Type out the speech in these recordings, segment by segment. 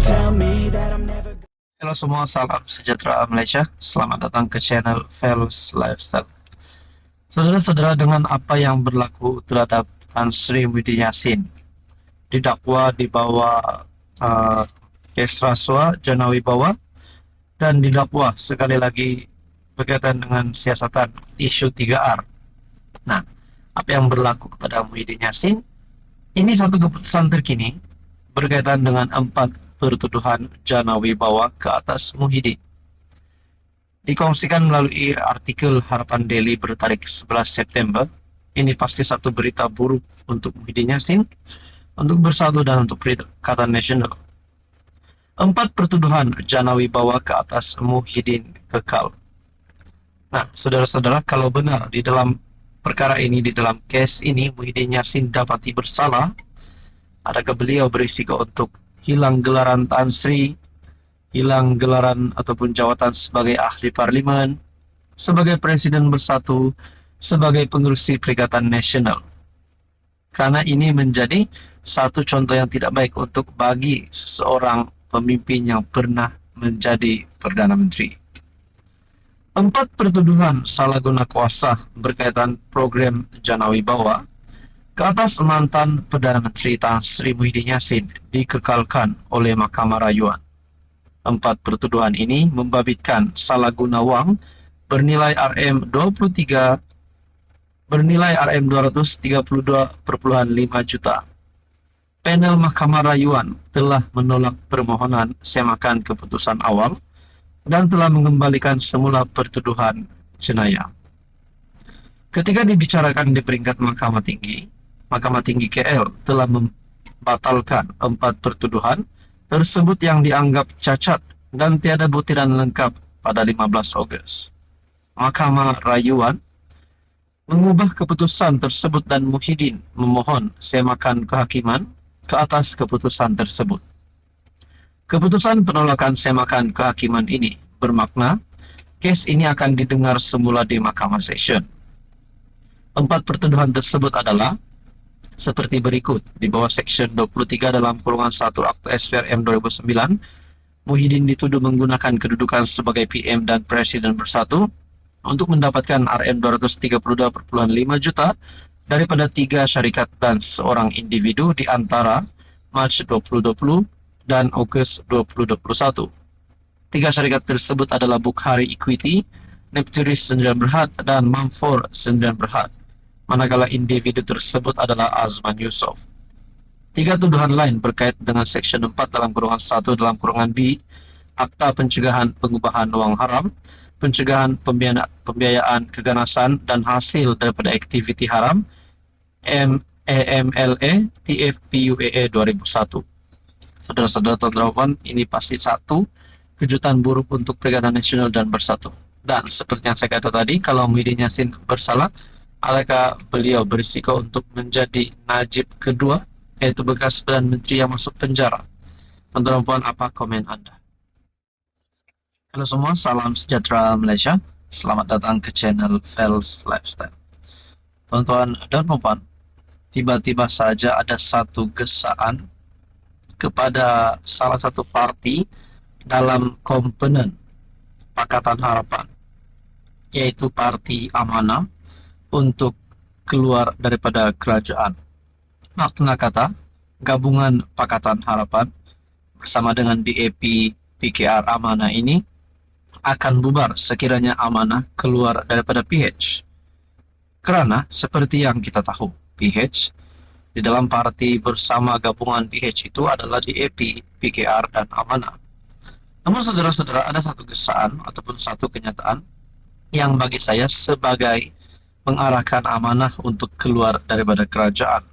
tell me that I'm never. Halo semua, salam sejahtera Malaysia. Selamat datang ke channel Fels Lifestyle. Saudara-saudara, dengan apa yang berlaku terhadap Tan Sri Muhyiddin Yassin, didakwa di bawah kes rasuah Jana Wibawa dan didakwa sekali lagi berkaitan dengan siasatan isu 3R. Nah, apa yang berlaku kepada Muhyiddin Yassin? Ini satu keputusan terkini berkaitan dengan 4 pertuduhan Jana Wibawa ke atas Muhyiddin. Dikongsikan melalui artikel Harapan Daily bertarik 11 September. Ini pasti satu berita buruk untuk Muhyiddin Yassin, untuk Bersatu dan untuk Perikatan Nasional. 4 pertuduhan Jana Wibawa ke atas Muhyiddin kekal. Nah, saudara-saudara, kalau benar di dalam perkara ini, di dalam kes ini Muhyiddin Yassin dapati bersalah, adakah beliau berisiko untuk hilang gelaran Tan Sri, hilang gelaran ataupun jawatan sebagai ahli parlimen, sebagai presiden Bersatu, sebagai pengerusi Perikatan Nasional. Karena ini menjadi satu contoh yang tidak baik untuk bagi seseorang pemimpin yang pernah menjadi Perdana Menteri. 4 pertuduhan salah guna kuasa berkaitan program Jana Wibawa ke atas mantan Perdana Menteri Tan Sri Muhyiddin Yassin dikekalkan oleh Mahkamah Rayuan. 4 pertuduhan ini membabitkan salah guna wang bernilai RM232,5 juta. Panel Mahkamah Rayuan telah menolak permohonan semakan keputusan awal dan telah mengembalikan semula pertuduhan jenayah. Ketika dibicarakan di peringkat Mahkamah Tinggi KL telah membatalkan 4 pertuduhan tersebut yang dianggap cacat dan tiada buktian lengkap pada 15 Ogos. Mahkamah Rayuan mengubah keputusan tersebut dan Muhyiddin memohon semakan kehakiman ke atas keputusan tersebut. Keputusan penolakan semakan kehakiman ini bermakna kes ini akan didengar semula di Mahkamah Session. 4 pertuduhan tersebut adalah seperti berikut. Di bawah Section 23 dalam kurungan 1 Akta SPRM 2009, Muhyiddin dituduh menggunakan kedudukan sebagai PM dan Presiden Bersatu untuk mendapatkan RM232,5 juta daripada 3 syarikat dan seorang individu di antara Mac 2020 dan Ogos 2021. 3 syarikat tersebut adalah Bukhari Equity, Nepturis 9 Berhad, dan Mamfor 9 Berhad. Manakala individu tersebut adalah Azman Yusof. 3 tuduhan lain berkait dengan Section 4 dalam kurungan 1 dalam kurungan B Akta Pencegahan Pengubahan Wang Haram, Pencegahan Pembiayaan Keganasan dan Hasil daripada Aktiviti Haram MAMLA TFPUAA 2001. Saudara-saudara, tuan-tuan, ini pasti satu kejutan buruk untuk Perikatan Nasional dan Bersatu. Dan seperti yang saya kata tadi, kalau Muhyiddin Yassin bersalah, adakah beliau berisiko untuk menjadi Najib kedua, yaitu bekas Perdana Menteri yang masuk penjara? Tuan-tuan, apa komen Anda? Halo semua, salam sejahtera Malaysia. Selamat datang ke channel Fels Lifestyle. Tuan-tuan dan puan, tiba-tiba saja ada satu gesaan kepada salah satu parti dalam komponen Pakatan Harapan, yaitu Parti Amanah, untuk keluar daripada kerajaan. Makna kata, gabungan Pakatan Harapan bersama dengan BAP PKR Amanah ini akan bubar sekiranya Amanah keluar daripada PH. Kerana seperti yang kita tahu, PH di dalam parti bersama gabungan PH itu adalah DAP, PKR, dan Amanah. Namun saudara-saudara, ada satu gesaan ataupun satu kenyataan yang bagi saya sebagai mengarahkan Amanah untuk keluar daripada kerajaan.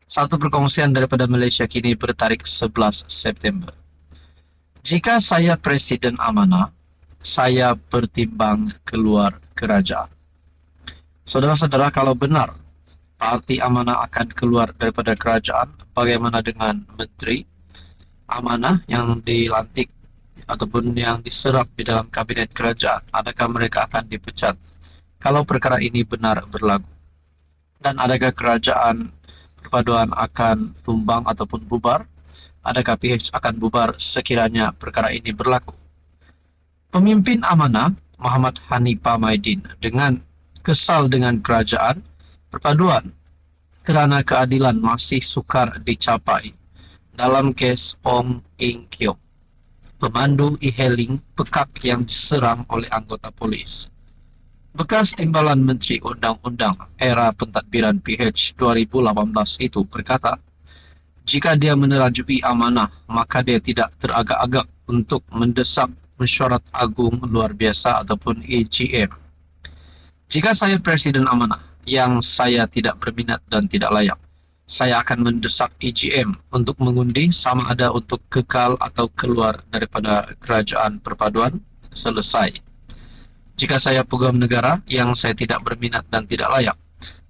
Satu perkongsian daripada Malaysia Kini bertarik 11 September. Jika saya Presiden Amanah, saya bertimbang keluar kerajaan. Saudara-saudara, kalau benar Parti Amanah akan keluar daripada kerajaan, bagaimana dengan Menteri Amanah yang dilantik ataupun yang diserap di dalam kabinet kerajaan? Adakah mereka akan dipecat kalau perkara ini benar berlaku? Dan adakah kerajaan perpaduan akan tumbang ataupun bubar adakah PH akan bubar sekiranya perkara ini berlaku? Pemimpin amanah Muhammad Hanifah Maidin dengan kesal dengan kerajaan perpaduan kerana keadilan masih sukar dicapai dalam kes Ong Eng Kiong, pemandu e-hailing pekak yang diserang oleh anggota polis. Bekas Timbalan Menteri Undang-Undang era pentadbiran PH 2018 itu berkata, jika dia menerajui amanah, maka dia tidak teragak-agak untuk mendesak Mesyuarat Agung Luar Biasa ataupun AGM. Jika saya Presiden amanah yang saya tidak berminat dan tidak layak, saya akan mendesak AGM untuk mengundi sama ada untuk kekal atau keluar daripada kerajaan perpaduan selesai. Jika saya pegawai negara yang saya tidak berminat dan tidak layak,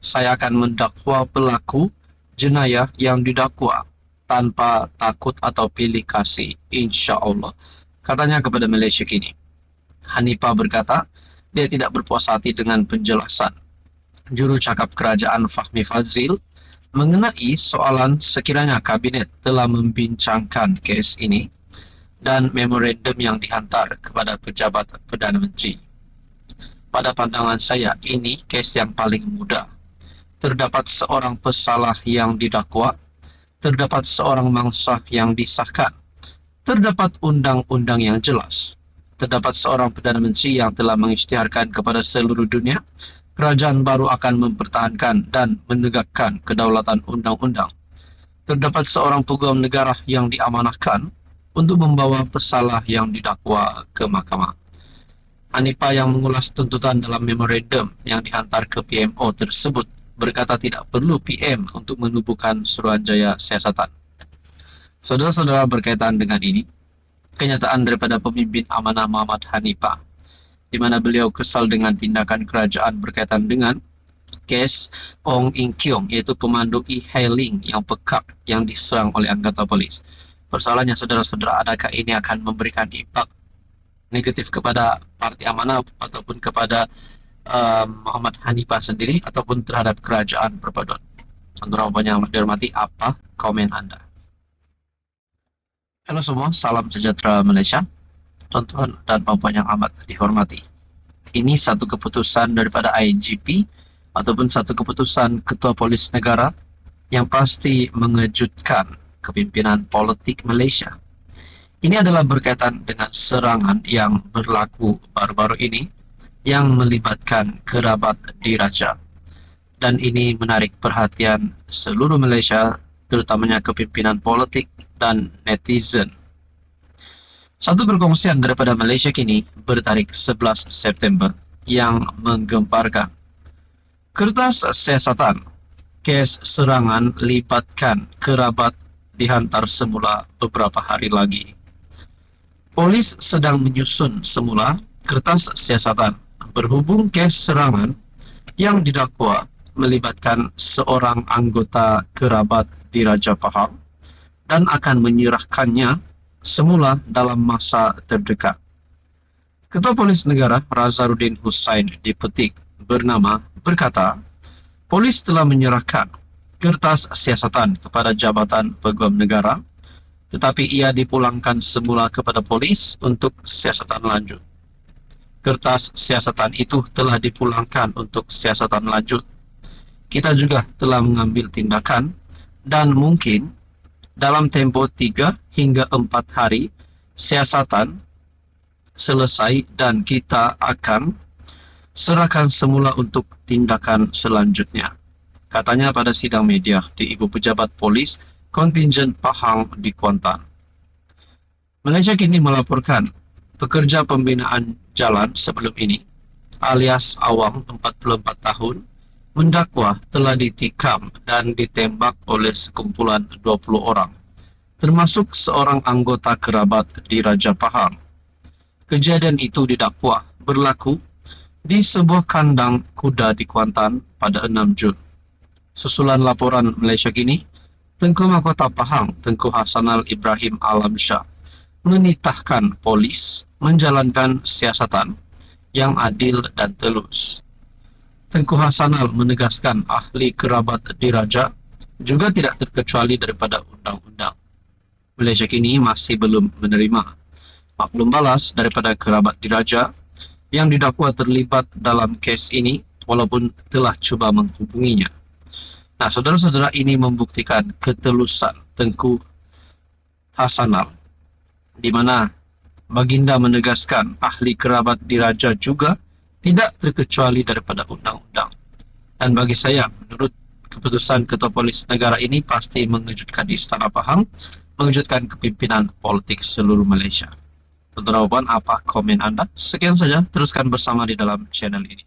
saya akan mendakwa pelaku jenayah yang didakwa tanpa takut atau pilih kasih, insya-Allah, katanya kepada Malaysia Kini. Hanifah berkata, dia tidak berpuas hati dengan penjelasan juru cakap kerajaan Fahmi Fadzil mengenai soalan sekiranya kabinet telah membincangkan kes ini dan memorandum yang dihantar kepada pejabat Perdana Menteri. Pada pandangan saya, ini kes yang paling mudah. Terdapat seorang pesalah yang didakwa, terdapat seorang mangsa yang disahkan, terdapat undang-undang yang jelas, terdapat seorang Perdana Menteri yang telah mengisytiharkan kepada seluruh dunia, kerajaan baru akan mempertahankan dan menegakkan kedaulatan undang-undang. Terdapat seorang pegawai negara yang diamanahkan untuk membawa pesalah yang didakwa ke mahkamah. Hanifah yang mengulas tuntutan dalam memorandum yang dihantar ke PMO tersebut berkata tidak perlu PM untuk menubuhkan Suruhanjaya Siasatan. Saudara-saudara, berkaitan dengan ini, kenyataan daripada pemimpin amanah Muhammad Hanifah, di mana beliau kesal dengan tindakan kerajaan berkaitan dengan kes Ong Eng Kiong, iaitu pemandu e-hailing yang pekak yang diserang oleh anggota polis. Persoalannya, saudara-saudara, adakah ini akan memberikan impak negatif kepada parti amanah ataupun kepada Muhammad Hanifah sendiri ataupun terhadap kerajaan perpaduan? Saudara yang dihormati, apa komen Anda? Halo semua, salam sejahtera Malaysia, tuan-tuan dan puan yang amat dihormati. Ini satu keputusan daripada IGP ataupun satu keputusan Ketua Polis Negara yang pasti mengejutkan kepimpinan politik Malaysia. Ini adalah berkaitan dengan serangan yang berlaku baru-baru ini yang melibatkan kerabat diraja. Dan ini menarik perhatian seluruh Malaysia, terutamanya kepimpinan politik dan netizen. Satu perkongsian daripada Malaysia Kini bertarikh 11 September yang menggemparkan. Kertas siasatan, kes serangan libatkan kerabat dihantar semula beberapa hari lagi. Polis sedang menyusun semula kertas siasatan berhubung kes serangan yang didakwa melibatkan seorang anggota kerabat diraja Pahang dan akan menyerahkannya semula dalam masa terdekat. Ketua Polis Negara Razarudin Hussain Dipetik bernama berkata, polis telah menyerahkan kertas siasatan kepada Jabatan Peguam Negara, tetapi ia dipulangkan semula kepada polis untuk siasatan lanjut. Kertas siasatan itu telah dipulangkan untuk siasatan lanjut. Kita juga telah mengambil tindakan dan mungkin dalam tempoh 3 hingga 4 hari siasatan selesai dan kita akan serahkan semula untuk tindakan selanjutnya, katanya pada sidang media di Ibu Pejabat Polis Kontingen Pahang di Kuantan. Malaysia Kini melaporkan pekerja pembinaan jalan sebelum ini, alias Awang 44 tahun, mendakwa telah ditikam dan ditembak oleh sekumpulan 20 orang, termasuk seorang anggota kerabat di Raja Pahang. Kejadian itu didakwa berlaku di sebuah kandang kuda di Kuantan pada 6 Jun. Susulan laporan Malaysia Kini, Tengku Mahkota Pahang Tengku Hasanal Ibrahim Alamsyah menitahkan polis menjalankan siasatan yang adil dan telus. Tengku Hasanal menegaskan ahli kerabat diraja juga tidak terkecuali daripada undang-undang. Malaysia kini masih belum menerima maklum balas daripada kerabat diraja yang didakwa terlibat dalam kes ini walaupun telah cuba menghubunginya. Nah, saudara-saudara, ini membuktikan ketelusan Tengku Hasanal, di mana Baginda menegaskan ahli kerabat diraja juga tidak terkecuali daripada undang-undang. Dan bagi saya, menurut keputusan Ketua Polis Negara ini pasti mengejutkan Istana Pahang, mengejutkan kepimpinan politik seluruh Malaysia. Tuan-tuan dan puan, apa komen Anda? Sekian saja, teruskan bersama di dalam channel ini.